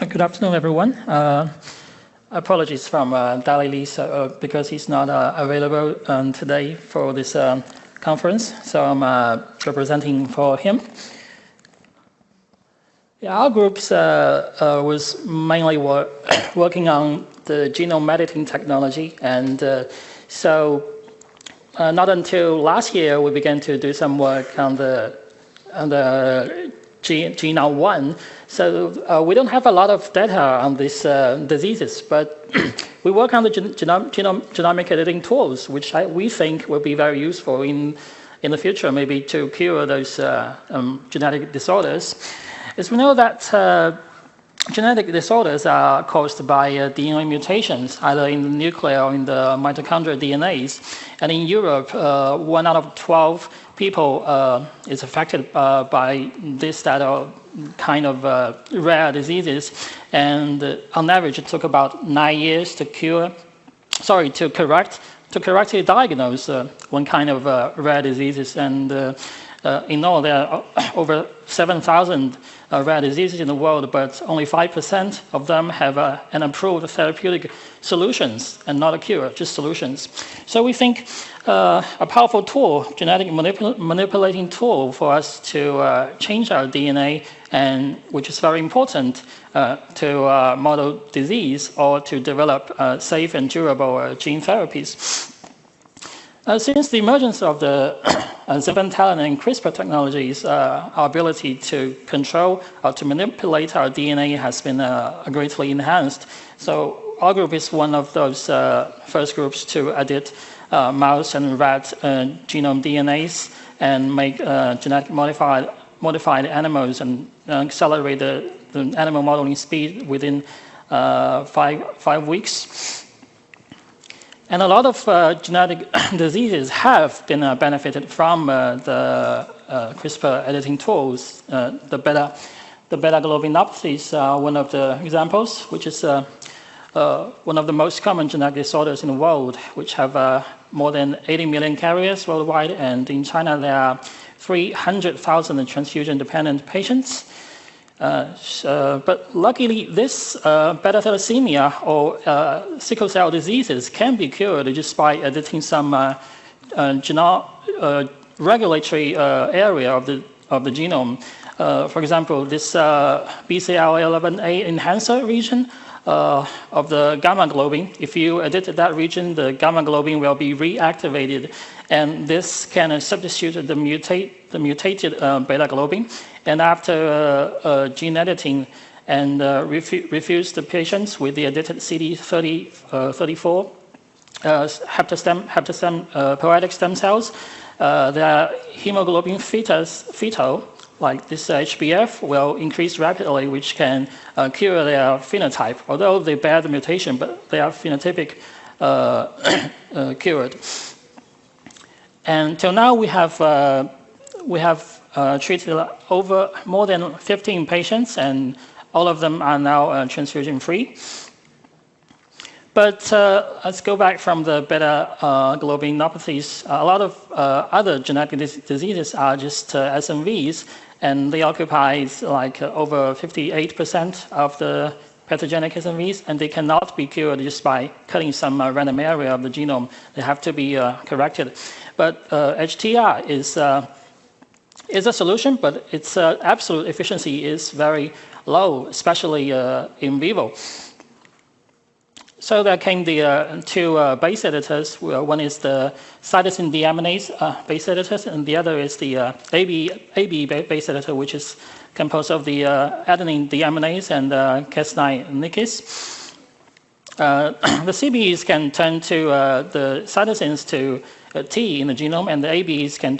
Good afternoon, everyone. Apologies from Dali Li because he's not available today for this conference, so I'm representing for him. Yeah, our groups was mainly working on the genome editing technology, and so not until last year we began to do some work on the GNAO1. So we don't have a lot of data on these diseases, but we work on the genomic editing tools, which we think will be very useful in the future, maybe to cure those genetic disorders. As we know that genetic disorders are caused by DNA mutations, either in the nuclear or in the mitochondrial DNAs. And in Europe, 1 out of 12 people is affected by this kind of rare diseases. And on average, it took about 9 years to correctly diagnose one kind of rare diseases. And in all, there are over 7,000 rare diseases in the world, but only 5% of them have an approved therapeutic solutions and not a cure, just solutions. So we think a powerful tool, genetic manipulating tool for us to change our DNA, and which is very important to model disease or to develop safe and durable gene therapies. Since the emergence of the Zeventalin and CRISPR technologies, our ability to control or to manipulate our DNA has been greatly enhanced. So our group is one of those first groups to edit mouse and rat genome DNAs and make genetic modified animals and accelerate the animal modeling speed within 5 weeks. And a lot of genetic diseases have been benefited from the CRISPR editing tools. The beta globinopathies are one of the examples, which is one of the most common genetic disorders in the world, which have more than 80 million carriers worldwide. And in China, there are 300,000 transfusion-dependent patients. But luckily, this beta thalassemia or sickle cell diseases can be cured just by editing some regulatory area of the genome. For example, this BCL11A enhancer region of the gamma globin. If you edit that region, the gamma globin will be reactivated, and this can substitute the mutated beta globin. And after gene editing and refuse the patients with the edited CD34 hepatopoietic stem cells, their hemoglobin fetal, like this HbF, will increase rapidly, which can cure their phenotype. Although they bear the mutation, but they are phenotypic cured. And till now, we have treated over more than 15 patients, and all of them are now transfusion-free. But let's go back from the beta globinopathies. A lot of other genetic diseases are just SNVs, and they occupy like over 58% of the pathogenic SNVs, and they cannot be cured just by cutting some random area of the genome. They have to be corrected. But HTR is a solution, but its absolute efficiency is very low, especially in vivo. So there came the two base editors. One is the cytosine deaminase base editors, and the other is the AB base editor, which is composed of the adenine deaminase and Cas9 nickase. The CBEs can turn to the cytosines to T in the genome, and the ABs can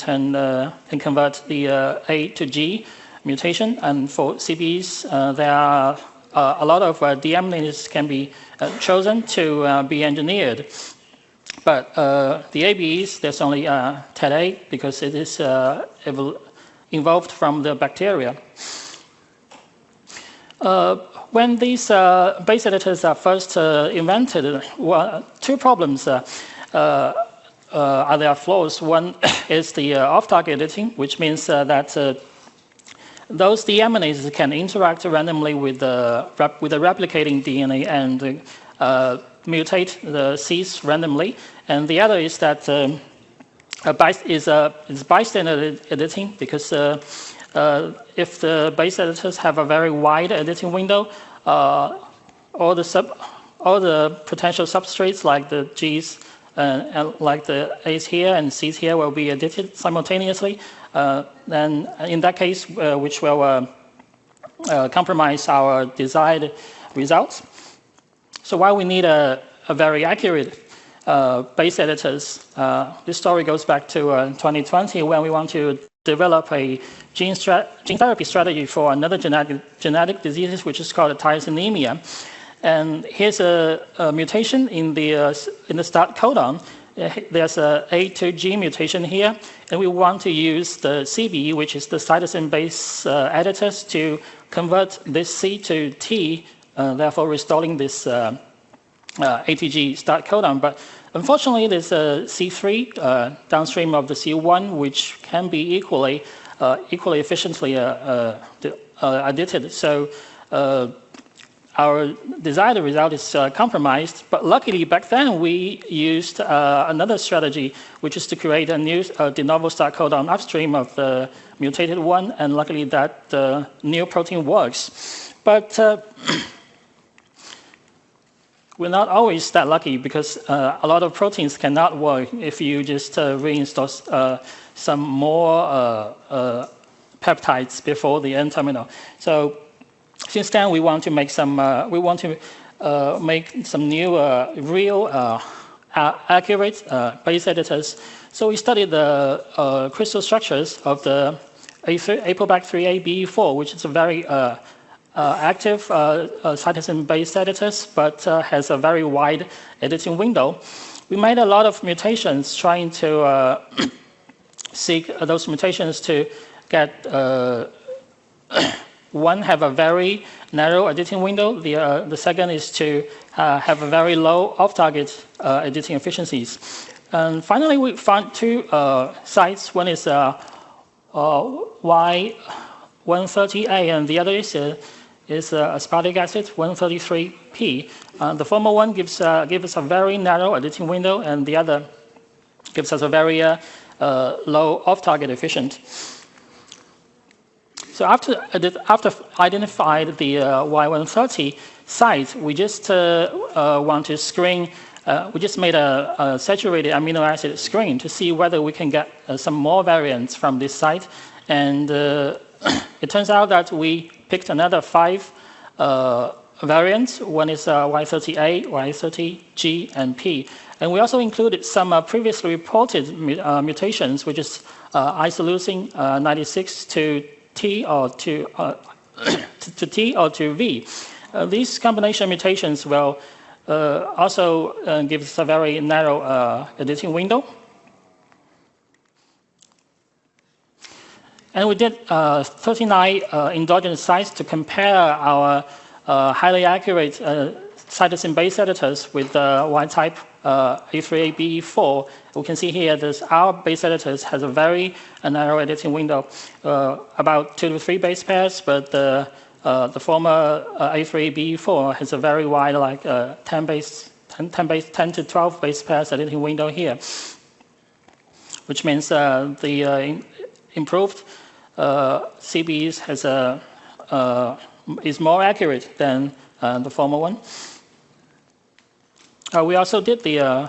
convert the A to G mutation. And for CBEs, there are a lot of deaminases can be chosen to be engineered. But the ABs, there's only TET-A because it is evolved from the bacteria. When these base editors are first invented, two problems are there flaws. One is the off-target editing, which means that those deaminases can interact randomly with the replicating DNA and mutate the Cs randomly. And the other is that is bystander editing, because if the base editors have a very wide editing window, all the potential substrates like the Gs and like the A's here and C's here will be edited simultaneously. Then in that case, which will compromise our desired results. So while we need a very accurate base editors, this story goes back to 2020 when we want to develop a gene therapy strategy for another genetic disease, which is called tyrosinemia. And here's a mutation in the start codon. There's a A to G mutation here, and we want to use the CBE, which is the cytosine base editors, to convert this C to T, therefore restoring this ATG start codon. But unfortunately, there's a C3 downstream of the C1, which can be equally efficiently edited. So our desired result is compromised, but luckily back then we used another strategy, which is to create a new de novo start codon upstream of the mutated one, and luckily that new protein works. But we're not always that lucky, because a lot of proteins cannot work if you just reinstall some more peptides before the N terminal. So since then, we want to make some new real accurate base editors. So we studied the crystal structures of the APOBAC3A-BE4, which is a very active cytosine base editors, but has a very wide editing window. We made a lot of mutations trying to seek those mutations to get one, have a very narrow editing window. The second is to have a very low off-target editing efficiencies. And finally, we found two sites. One is Y130A, and the other is aspartic acid 133P. The former one gives us a very narrow editing window, and the other gives us a very low off-target efficient. So after identified the Y130 site, we just want to screen. We just made a saturated amino acid screen to see whether we can get some more variants from this site. And it turns out that we picked another 5 variants. One is Y30A, Y30G, and P. And we also included some previously reported mutations, which is isoleucine 96 to T or to T or to V. These combination mutations will also give us a very narrow editing window. And we did 39 endogenous sites to compare our highly accurate cytosine base editors with Y-type A3A-BE4. We can see here that our base editors has a very narrow editing window, about 2 to 3 base pairs, but the former A3A-BE4 has a very wide, like 10 to 12 base pairs editing window here, which means the improved CBEs is more accurate than the former one. We also did the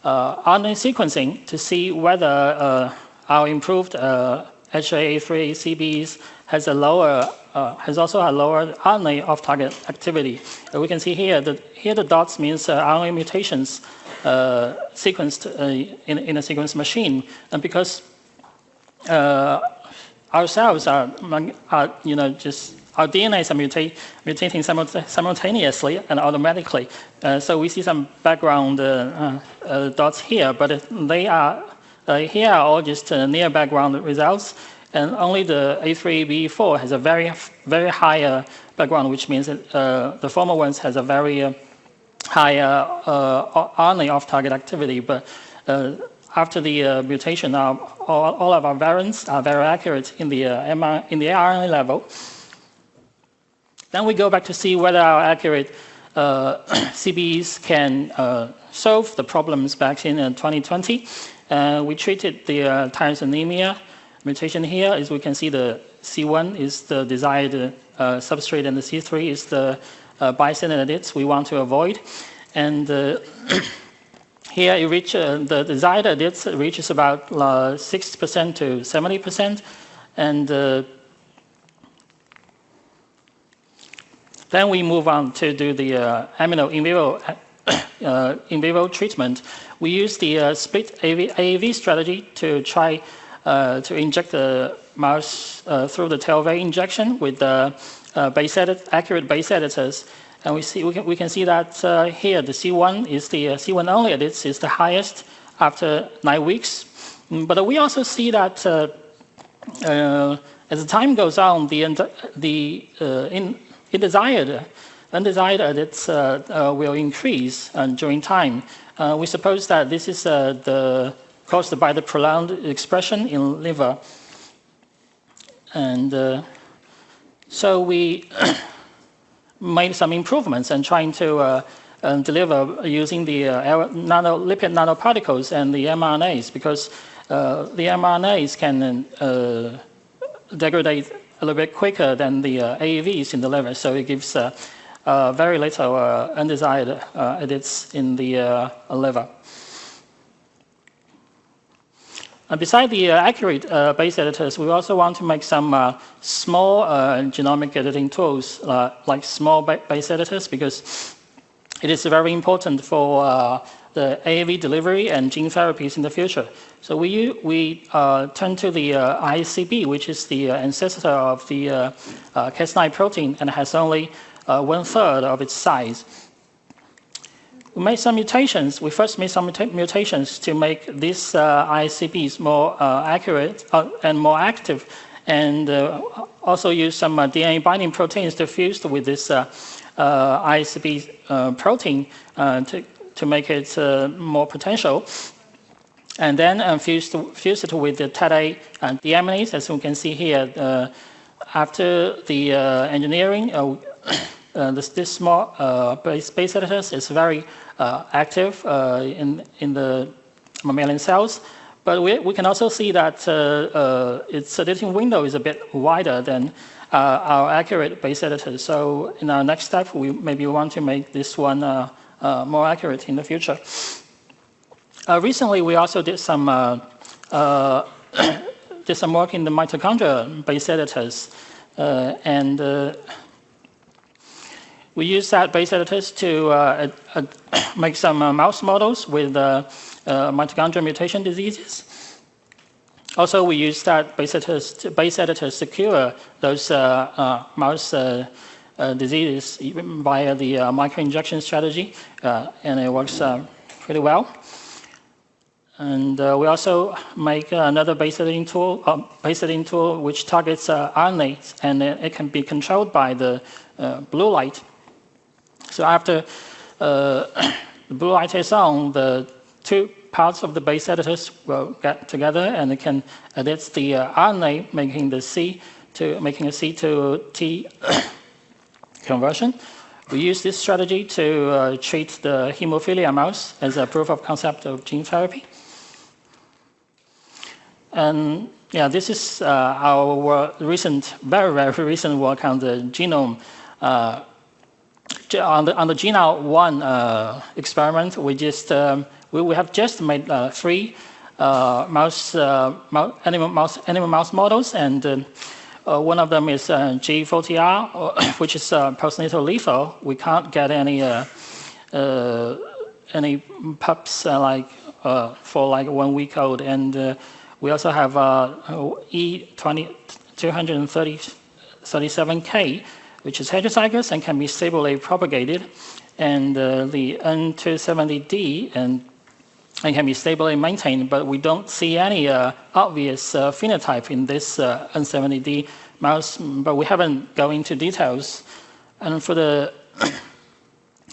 RNA sequencing to see whether our improved HA3 CBEs has also a lower RNA off-target activity. We can see here that the dots means RNA mutations sequenced in a sequence machine, and because our cells are just our DNAs are mutating simultaneously and automatically. So we see some background dots here, but they are here are all just near background results, and only the A3B4 has a very high background, which means that the former ones has a very high RNA off-target activity, but after the mutation, all of our variants are very accurate in the RNA level. Then we go back to see whether our accurate CBEs can solve the problems back in 2020. We treated the tyrosinemia mutation here. As we can see, the C1 is the desired substrate, and the C3 is the bystander edits we want to avoid. And here it the desired edits reaches about 60% to 70%. And then we move on to do the amino in vivo treatment. We use the split AAV strategy to try to inject the mouse through the tail vein injection with the accurate base editors. And we can see that here the C1 is the C1 only edits is the highest after 9 weeks. But we also see that as the time goes on, the undesired edits will increase during time. We suppose that this is caused by the prolonged expression in liver. And so we made some improvements and trying to deliver using the lipid nanoparticles and the mRNAs, because the mRNAs can degrade a little bit quicker than the AAVs in the liver, so it gives very little undesired edits in the liver. And beside the accurate base editors, we also want to make some small genomic editing tools, like small base editors, because it is very important for the AAV delivery and gene therapies in the future. So we turn to the ICB, which is the ancestor of the Cas9 protein and has only 1/3 of its size. We made some mutations. We first made some mutations to make these ICBs more accurate and more active, and also use some DNA binding proteins to fuse with this ICB protein to make it more potential. And then fuse it with the TAT-A deaminase, as we can see here. After the engineering, this small base editors is very active in the mammalian cells, but we can also see that its editing window is a bit wider than our accurate base editors. So in our next step, we maybe want to make this one more accurate in the future. Recently, we also did some work in the mitochondria base editors, and we use that base editors to make some mouse models with mitochondrial mutation diseases. Also, we use that base editors to cure those mouse diseases via the microinjection strategy, and it works pretty well. And we also make another base editing tool which targets RNA, and it can be controlled by the blue light. So after the blue light is on, the two parts of the base editors will get together, and it can edit the RNA, making a C to T conversion. We use this strategy to treat the hemophilia mouse as a proof of concept of gene therapy. And yeah, this is our very recent work on the genome. On the GNAO1 experiment, we have just made 3 animal mouse models, and one of them is G40R, which is postnatal lethal. We can't get any pups for 1 week old, and we also have E237K, which is heterozygous and can be stably propagated, and the N270D and can be stably maintained, but we don't see any obvious phenotype in this N70D mouse, but we haven't gone into details. And for the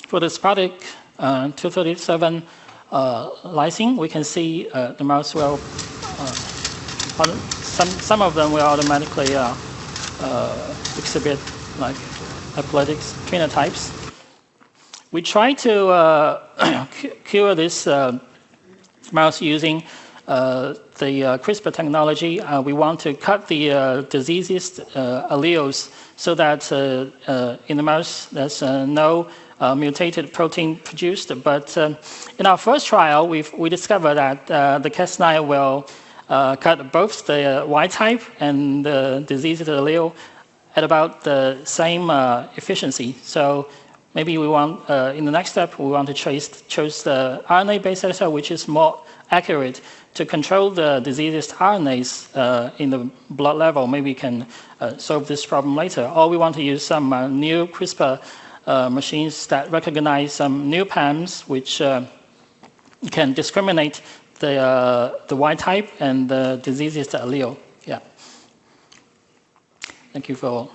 Sputnik 237 lysine, we can see the mouse will, some of them will automatically exhibit like epileptic phenotypes. We try to cure this mouse using the CRISPR technology. We want to cut the diseases alleles so that in the mouse there's no mutated protein produced. But in our first trial, we discovered that the Cas9 will cut both the wild type and the diseased allele at about the same efficiency. So maybe we want, in the next step, we want to choose the RNA-based editor, which is more accurate to control the diseased RNAs in the blood level. Maybe we can solve this problem later. Or we want to use some new CRISPR machines that recognize some new PAMs, which can discriminate the wild type and the diseased allele. Yeah. Thank you for.